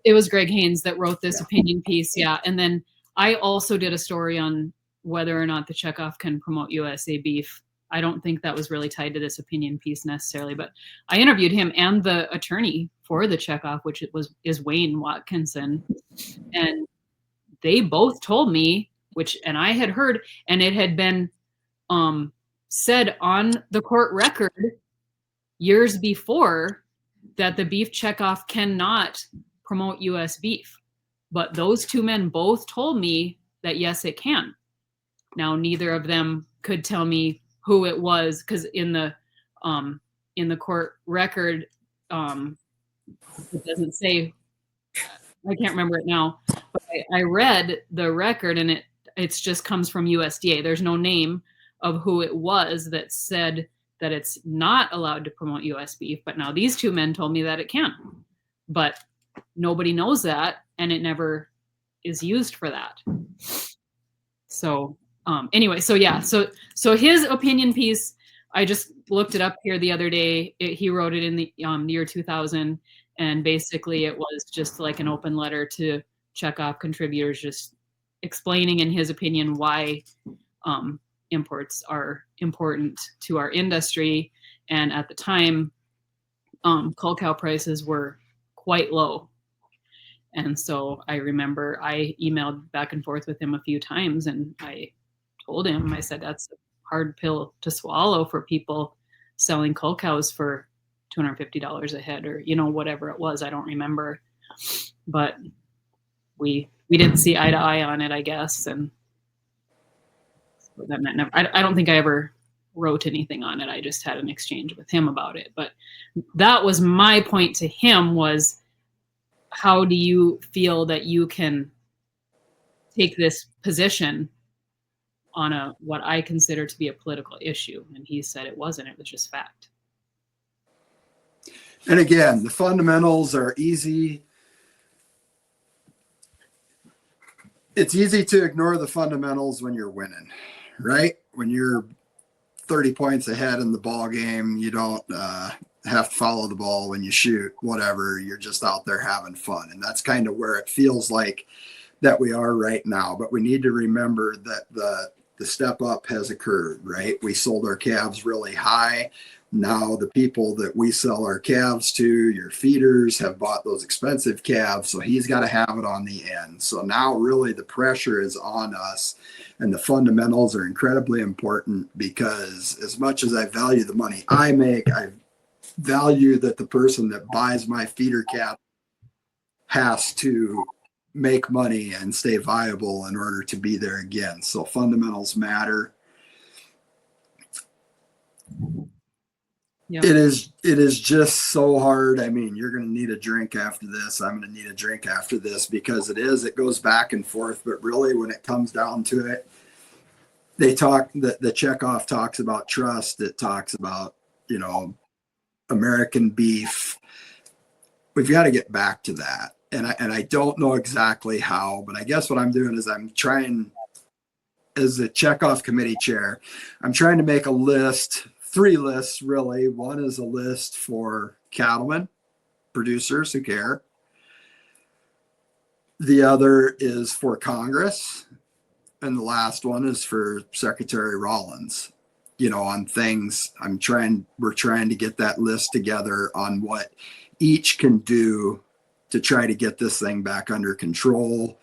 It was Greg Haynes that wrote this opinion piece. Yeah. And then I also did a story on whether or not the Checkoff can promote USA beef. I don't think that was really tied to this opinion piece necessarily, but I interviewed him and the attorney for the Checkoff, which is Wayne Watkinson. And they both told me, and I had heard, and it had been said on the court record years before, that the Beef Checkoff cannot promote US beef. But those 2 men both told me that yes, it can. Now, neither of them could tell me who it was, because in the court record, it doesn't say. I can't remember it now, but I read the record, and it just comes from USDA. There's no name of who it was that said that it's not allowed to promote US beef. But now these 2 men told me that it can, but nobody knows that, and it never is used for that. So anyway, so yeah, so his opinion piece, I just looked it up here the other day. He wrote it in the year 2000, and basically it was just like an open letter to Checkoff contributors, just explaining in his opinion why imports are important to our industry. And at the time, cull cow prices were quite low. And so I remember I emailed back and forth with him a few times, and I told him, I said, that's a hard pill to swallow for people selling cull cows for $250 a head, or, whatever it was. I don't remember, but we didn't see eye to eye on it, I guess. And so that meant never, I don't think I ever wrote anything on it. I just had an exchange with him about it. But that was my point to him, was how do you feel that you can take this position on what I consider to be a political issue? And he said it wasn't, it was just fact. And again, the fundamentals are easy. It's easy to ignore the fundamentals when you're winning, right? When you're 30 points ahead in the ball game, you don't have to follow the ball when you shoot, whatever. You're just out there having fun. And that's kind of where it feels like that we are right now. But we need to remember that the step up has occurred, right? We sold our calves really high. Now the people that we sell our calves to, your feeders, have bought those expensive calves, so he's got to have it on the end. So now really the pressure is on us, and the fundamentals are incredibly important, because as much as I value the money I make, I value that the person that buys my feeder calf has to make money and stay viable in order to be there again. So fundamentals matter. Yeah. It is just so hard. I mean, you're going to need a drink after this. I'm going to need a drink after this, because it goes back and forth. But really, when it comes down to it, the Checkoff talks about trust. It talks about, American beef. We've got to get back to that. And I don't know exactly how, but I guess what I'm doing is I'm trying, as the Checkoff committee chair, I'm trying to make a list, 3 lists really. One is a list for cattlemen, producers who care. The other is for Congress. And the last one is for Secretary Rollins, on things. We're trying to get that list together on what each can do to try to get this thing back under control.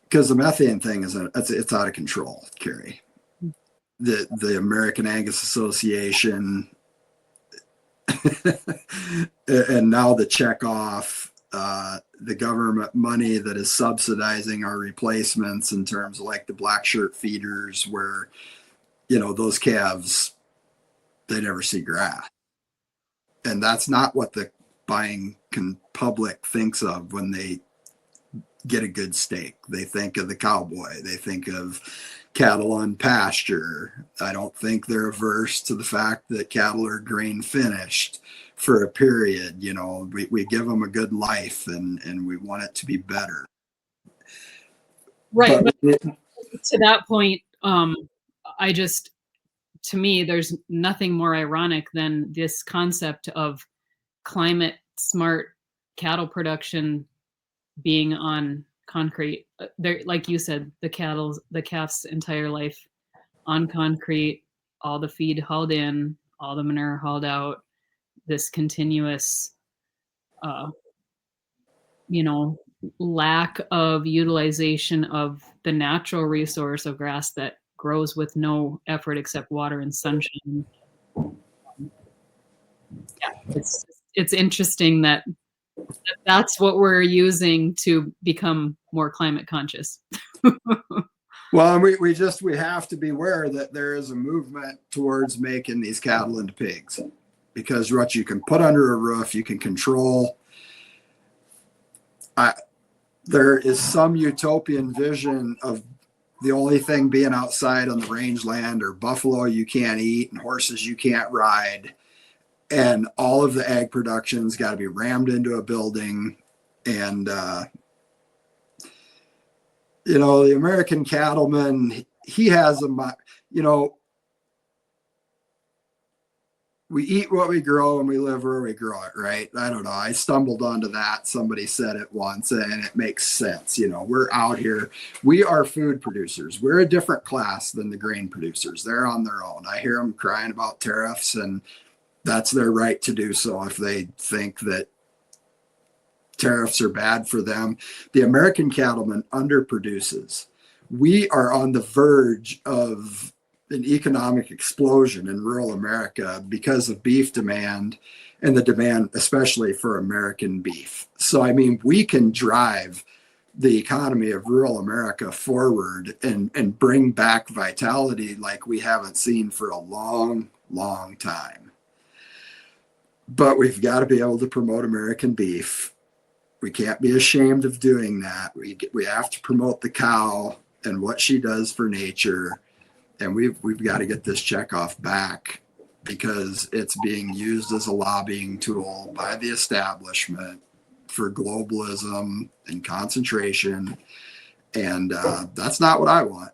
Because the methane thing it's out of control, Carrie. The American Angus Association and now the Checkoff, the government money that is subsidizing our replacements in terms of like the black shirt feeders, where, those calves, they never see grass. And that's not what the buying public thinks of when they get a good steak. They think of the cowboy. They think of cattle on pasture. I don't think they're averse to the fact that cattle are grain finished for a period. We give them a good life, and we want it to be better. Right. But to that point, to me, there's nothing more ironic than this concept of climate smart cattle production being on concrete. There, like you said, the calf's entire life on concrete, all the feed hauled in, all the manure hauled out, this continuous, lack of utilization of the natural resource of grass that grows with no effort except water and sunshine. Yeah, it's interesting that that's what we're using to become more climate conscious. Well, we have to be aware that there is a movement towards making these cattle into pigs, because what you can put under a roof, you can control. There is some utopian vision of the only thing being outside on the rangeland or buffalo you can't eat and horses you can't ride. And all of the ag production's got to be rammed into a building. And, the American cattleman, he has we eat what we grow and we live where we grow it, right? I don't know. I stumbled onto that. Somebody said it once, and it makes sense. We're out here. We are food producers. We're a different class than the grain producers. They're on their own. I hear them crying about tariffs, and that's their right to do so if they think that tariffs are bad for them. The American cattleman underproduces. We are on the verge of an economic explosion in rural America because of beef demand, and the demand especially for American beef. So, we can drive the economy of rural America forward and bring back vitality like we haven't seen for a long, long time. But we've got to be able to promote American beef. We can't be ashamed of doing that. We have to promote the cow and what she does for nature. And we've got to get this Checkoff back, because it's being used as a lobbying tool by the establishment for globalism and concentration. And that's not what I want.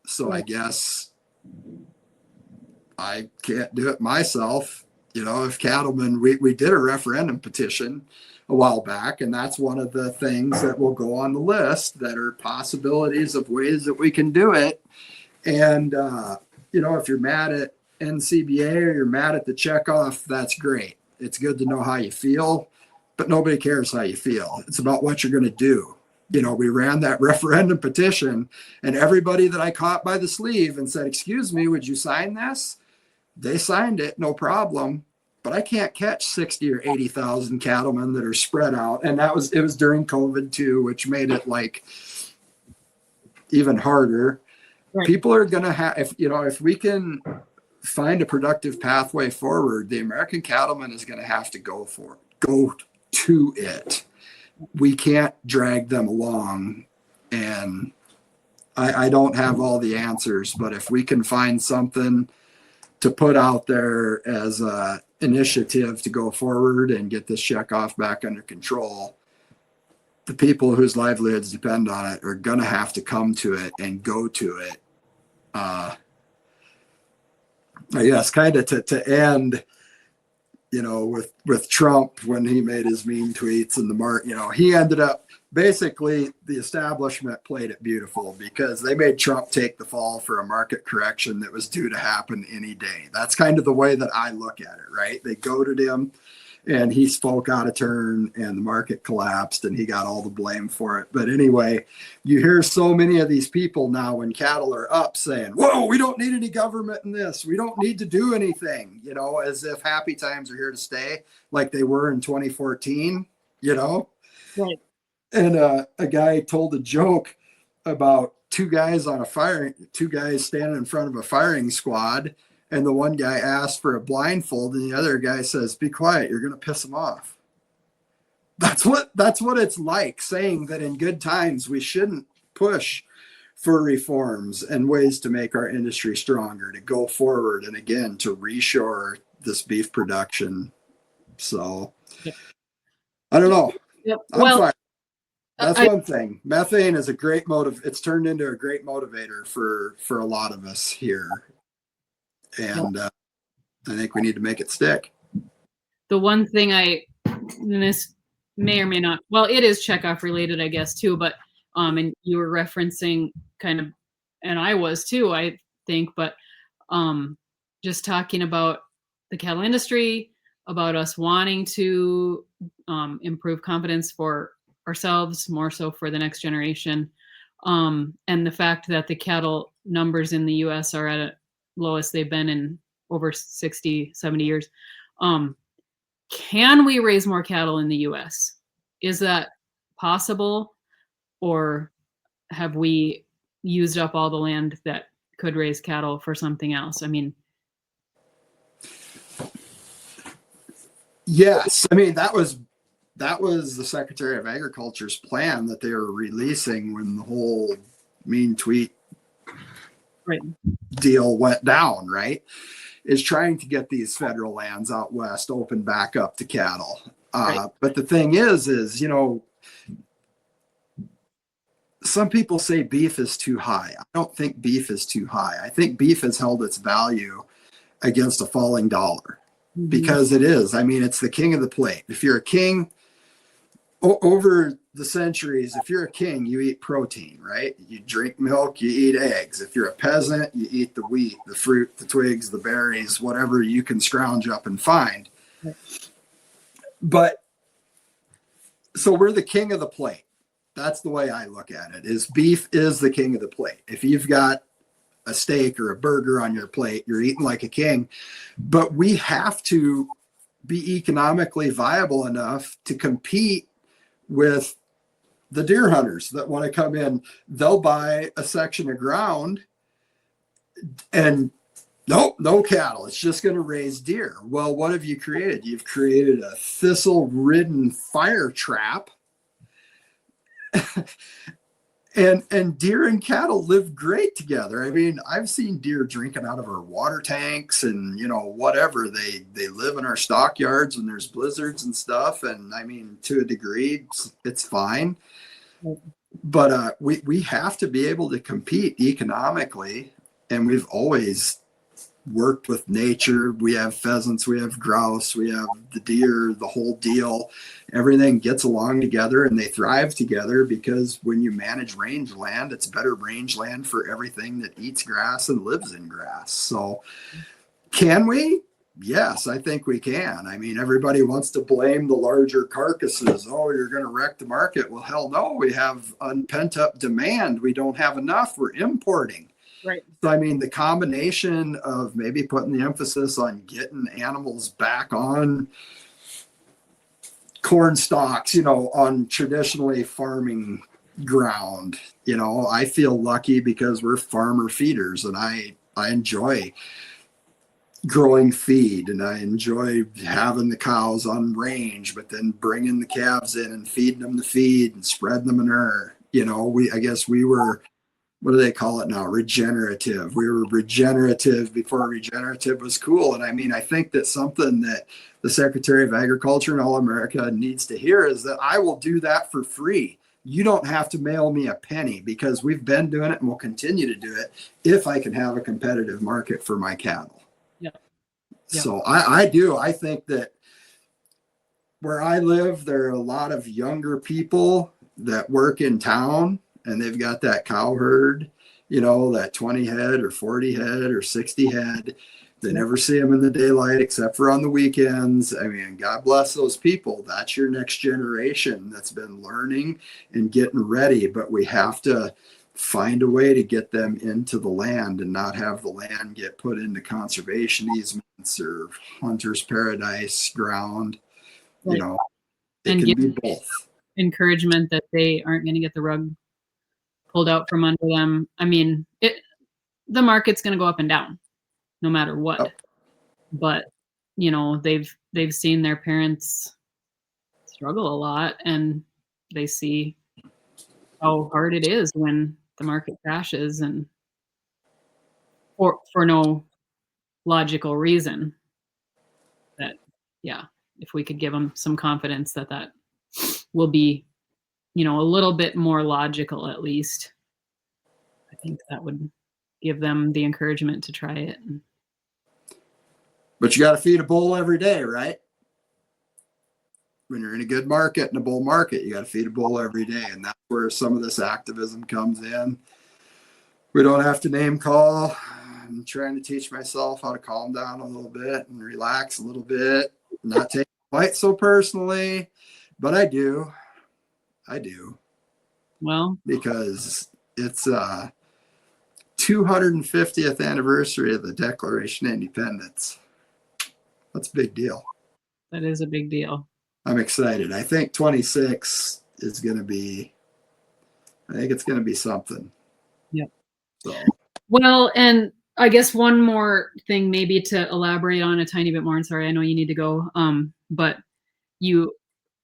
So I guess I can't do it myself. If cattlemen, we did a referendum petition a while back, and that's one of the things that will go on the list that are possibilities of ways that we can do it. And, if you're mad at NCBA or you're mad at the checkoff, that's great. It's good to know how you feel, but nobody cares how you feel. It's about what you're going to do. You know, we ran that referendum petition, and everybody that I caught by the sleeve and said, excuse me, would you sign this? They signed it, no problem. But I can't catch 60 or 80,000 cattlemen that are spread out. And it was during COVID too, which made it like even harder. Right. People are going to have, if we can find a productive pathway forward, the American cattleman is going to have to go to it. We can't drag them along. And I don't have all the answers, but if we can find something to put out there as a initiative to go forward and get this checkoff back under control, the people whose livelihoods depend on it are going to have to come to it and go to it. I guess kind of to end, with Trump, when he made his mean tweets and he ended up, basically the establishment played it beautiful because they made Trump take the fall for a market correction that was due to happen any day. That's kind of the way that I look at it, right? They goaded him and he spoke out of turn and the market collapsed and he got all the blame for it. But anyway, you hear so many of these people now when cattle are up saying, whoa, we don't need any government in this. We don't need to do anything, as if happy times are here to stay like they were in 2014, Right. And a guy told a joke about two guys standing in front of a firing squad. And the one guy asked for a blindfold and the other guy says, be quiet, you're going to piss them off. That's what it's like, saying that in good times, we shouldn't push for reforms and ways to make our industry stronger, to go forward. And again, to reshore this beef production. So I don't know. Yep. I'm fine. That's one thing. Methane is a great it's turned into a great motivator for a lot of us here. And I think we need to make it stick. The one thing and this may or may not, well, it is checkoff related, I guess, too, but, and you were referencing kind of, and I was too, I think, but just talking about the cattle industry, about us wanting to improve confidence for ourselves, more so for the next generation. And the fact that the cattle numbers in the US are at a lowest they've been in over 60, 70 years. Can we raise more cattle in the US? Is that possible? Or have we used up all the land that could raise cattle for something else? I mean, yes. I mean, that was the Secretary of Agriculture's plan that they were releasing when the whole mean tweet deal went down, right? Is trying to get these federal lands out west open back up to cattle. But the thing is, some people say beef is too high. I don't think beef is too high. I think beef has held its value against a falling dollar because it is. I mean, it's the king of the plate. If you're a king, over the centuries, if you're a king, you eat protein, right? You drink milk, you eat eggs. If you're a peasant, you eat the wheat, the fruit, the twigs, the berries, whatever you can scrounge up and find. But so we're the king of the plate. That's the way I look at it, is beef is the king of the plate. If you've got a steak or a burger on your plate, you're eating like a king. But we have to be economically viable enough to compete with the deer hunters that want to come in. They'll buy a section of ground and no cattle. It's just going to raise deer. Well, what have you created? You've created a thistle-ridden fire trap. And deer and cattle live great together. I mean, I've seen deer drinking out of our water tanks and, whatever. They live in our stockyards when there's blizzards and stuff. And I mean, to a degree, it's fine. But we have to be able to compete economically. And we've always worked with nature. We have pheasants, we have grouse, we have the deer, the whole deal. Everything gets along together and they thrive together because when you manage rangeland, it's better rangeland for everything that eats grass and lives in grass. So Can we? Yes, I think we can. I mean, everybody wants to blame the larger carcasses. Oh, you're going to wreck the market. Well, hell no. We have unpent up demand. We don't have enough. We're importing. Right. So, I mean, the combination of maybe putting the emphasis on getting animals back on corn stalks, you know, on traditionally farming ground. You know, I feel lucky because we're farmer feeders, and I enjoy growing feed, and I enjoy having the cows on range, but then bringing the calves in and feeding them the feed and spreading the manure. You know, I guess we were, what do they call it now? Regenerative. We were regenerative before regenerative was cool. And I mean, I think that something that the Secretary of Agriculture and All America needs to hear is that I will do that for free. You don't have to mail me a penny, because we've been doing it and will continue to do it if I can have a competitive market for my cattle. Yeah. So I do. I think that where I live, there are a lot of younger people that work in town, and they've got that cow herd, you know, that 20 head or 40 head or 60 head. They never see them in the daylight except for on the weekends. I mean, God bless those people. That's your next generation that's been learning and getting ready. But we have to find a way to get them into the land and not have the land get put into conservation easements or hunter's paradise ground. Right. You know, it And can be both. Encouragement that they aren't going to get the rug pulled out from under them. I mean, the market's going to go up and down no matter what. Yep. But, you know, they've seen their parents struggle a lot, and they see how hard it is when the market crashes, and for no logical reason. That, yeah, if we could give them some confidence that will be, you know, a little bit more logical, at least, I think that would give them the encouragement to try it. But you got to feed a bull every day, right? When you're in a good market and a bull market, you got to feed a bull every day. And that's where some of this activism comes in. We don't have to name call. I'm trying to teach myself how to calm down a little bit and relax a little bit, not take it quite so personally, but I do. Well, because it's 250th anniversary of the Declaration of Independence. That's a big deal. that is a big deal. I'm excited. I think 26 is going to be, I think it's going to be something. Yep. So. Well, and I guess one more thing maybe to elaborate on a tiny bit more, and sorry, I know you need to go, but you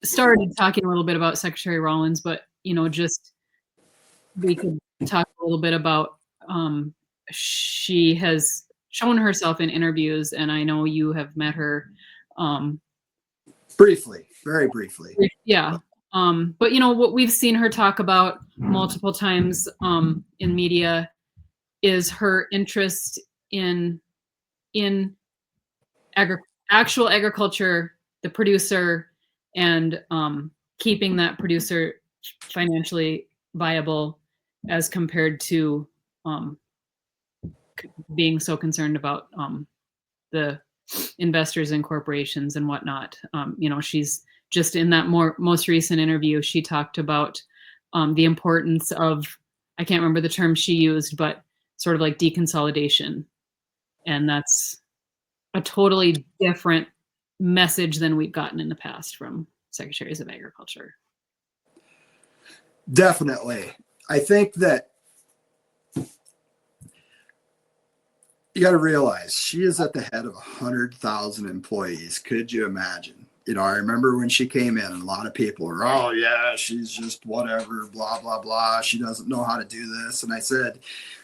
started talking a little bit about Secretary Rollins, but, you know, just we could talk a little bit about, she has shown herself in interviews, and I know you have met her. Briefly, very briefly. Yeah. But, you know, what we've seen her talk about multiple times in media is her interest in actual agriculture, the producer, and keeping that producer financially viable, as compared to being so concerned about the investors and corporations and whatnot. You know, she's just in that most recent interview, she talked about the importance of, I can't remember the term she used, but sort of like deconsolidation. And that's a totally different message than we've gotten in the past from secretaries of agriculture. Definitely. I think that you got to realize she is at the head of 100,000 employees. Could you imagine? You know, I remember when she came in, and a lot of people were, oh, yeah, she's just whatever, blah, blah, blah. She doesn't know how to do this. And I said,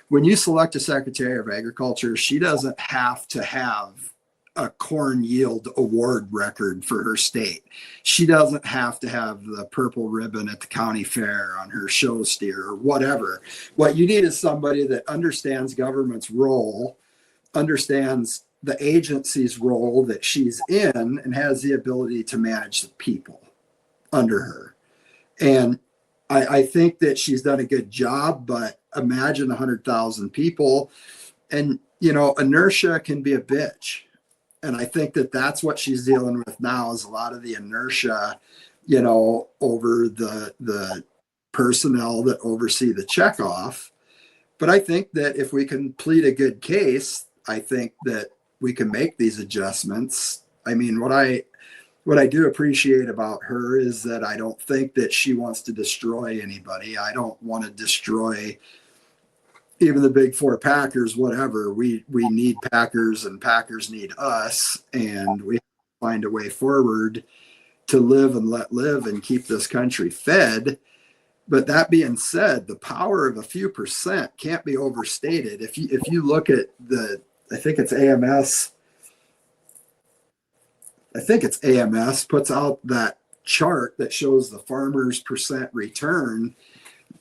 when you select a Secretary of Agriculture, she doesn't have to have a corn yield award record for her state. She doesn't have to have the purple ribbon at the county fair on her show steer or whatever. What you need is somebody that understands government's role, understands the agency's role that she's in, and has the ability to manage the people under her. And I think that she's done a good job, but imagine 100,000 people. And inertia can be a bitch. And I think that that's what she's dealing with now, is a lot of the inertia, over the personnel that oversee the checkoff. But I think that if we can plead a good case, I think that we can make these adjustments. I mean, what I do appreciate about her is that I don't think that she wants to destroy anybody. I don't want to destroy even the big four packers, whatever. We need packers, and packers need us, and we find a way forward to live and let live and keep this country fed. But that being said, the power of a few percent can't be overstated. If you look at I think it's AMS puts out that chart that shows the farmers' percent return.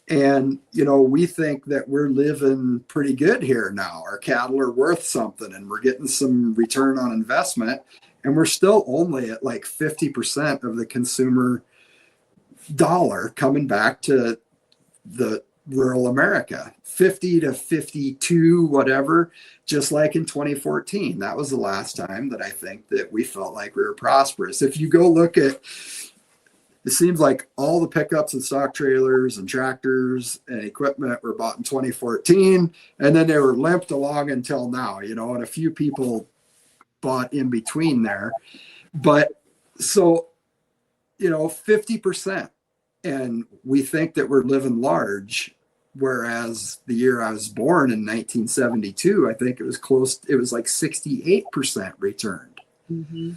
And, we think that we're living pretty good here now. Our cattle are worth something, and we're getting some return on investment. And we're still only at like 50% of the consumer dollar coming back to the rural America, 50 to 52, whatever, just like in 2014. That was the last time that I think that we felt like we were prosperous. If you go look at, it seems like all the pickups and stock trailers and tractors and equipment were bought in 2014, and then they were limped along until now, and a few people bought in between there. But so, 50%. And we think that we're living large, whereas the year I was born in 1972, I think it was like 68% returned. Mm-hmm.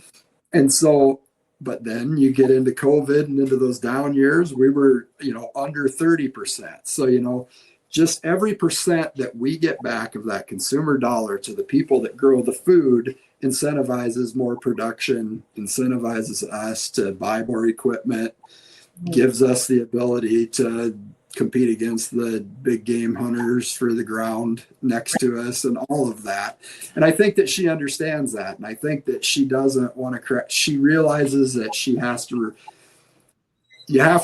And so, but then you get into COVID and into those down years, we were, under 30%. So, just every percent that we get back of that consumer dollar to the people that grow the food incentivizes more production, incentivizes us to buy more equipment, gives us the ability to compete against the big game hunters for the ground next to us and all of that. And I think that she understands that. And I think that she doesn't want to correct. She realizes that you have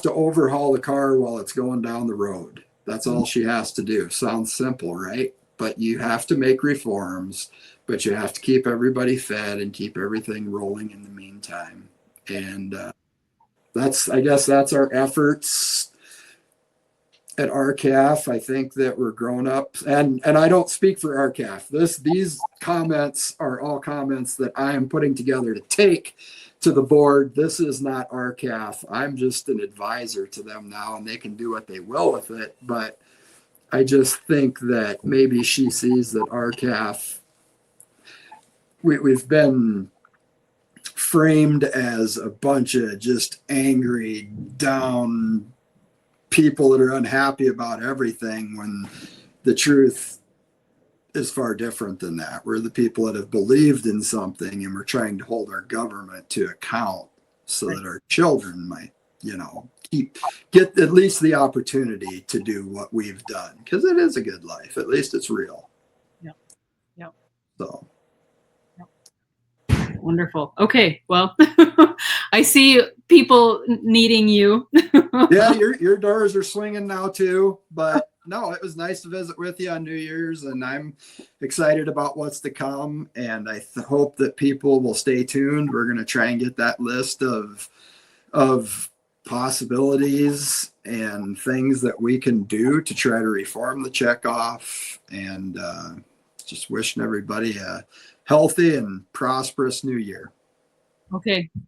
to overhaul the car while it's going down the road. That's all she has to do. Sounds simple, right? But you have to make reforms, but you have to keep everybody fed and keep everything rolling in the meantime. And, I guess that's our efforts at RCAF. I think that we're grown up, and I don't speak for RCAF. These comments are all comments that I am putting together to take to the board. This is not RCAF. I'm just an advisor to them now, and they can do what they will with it. But I just think that maybe she sees that RCAF, we've been framed as a bunch of just angry, down people that are unhappy about everything, when the truth is far different than that. We're the people that have believed in something, and we're trying to hold our government to account so that our children might, get at least the opportunity to do what we've done, because it is a good life. At least it's real. Yep. So. Wonderful. Okay. Well, I see people needing you. Yeah, your doors are swinging now too. But no, it was nice to visit with you on New Year's, and I'm excited about what's to come. And I hope that people will stay tuned. We're going to try and get that list of possibilities and things that we can do to try to reform the checkoff. And just wishing everybody a healthy and prosperous new year. Okay.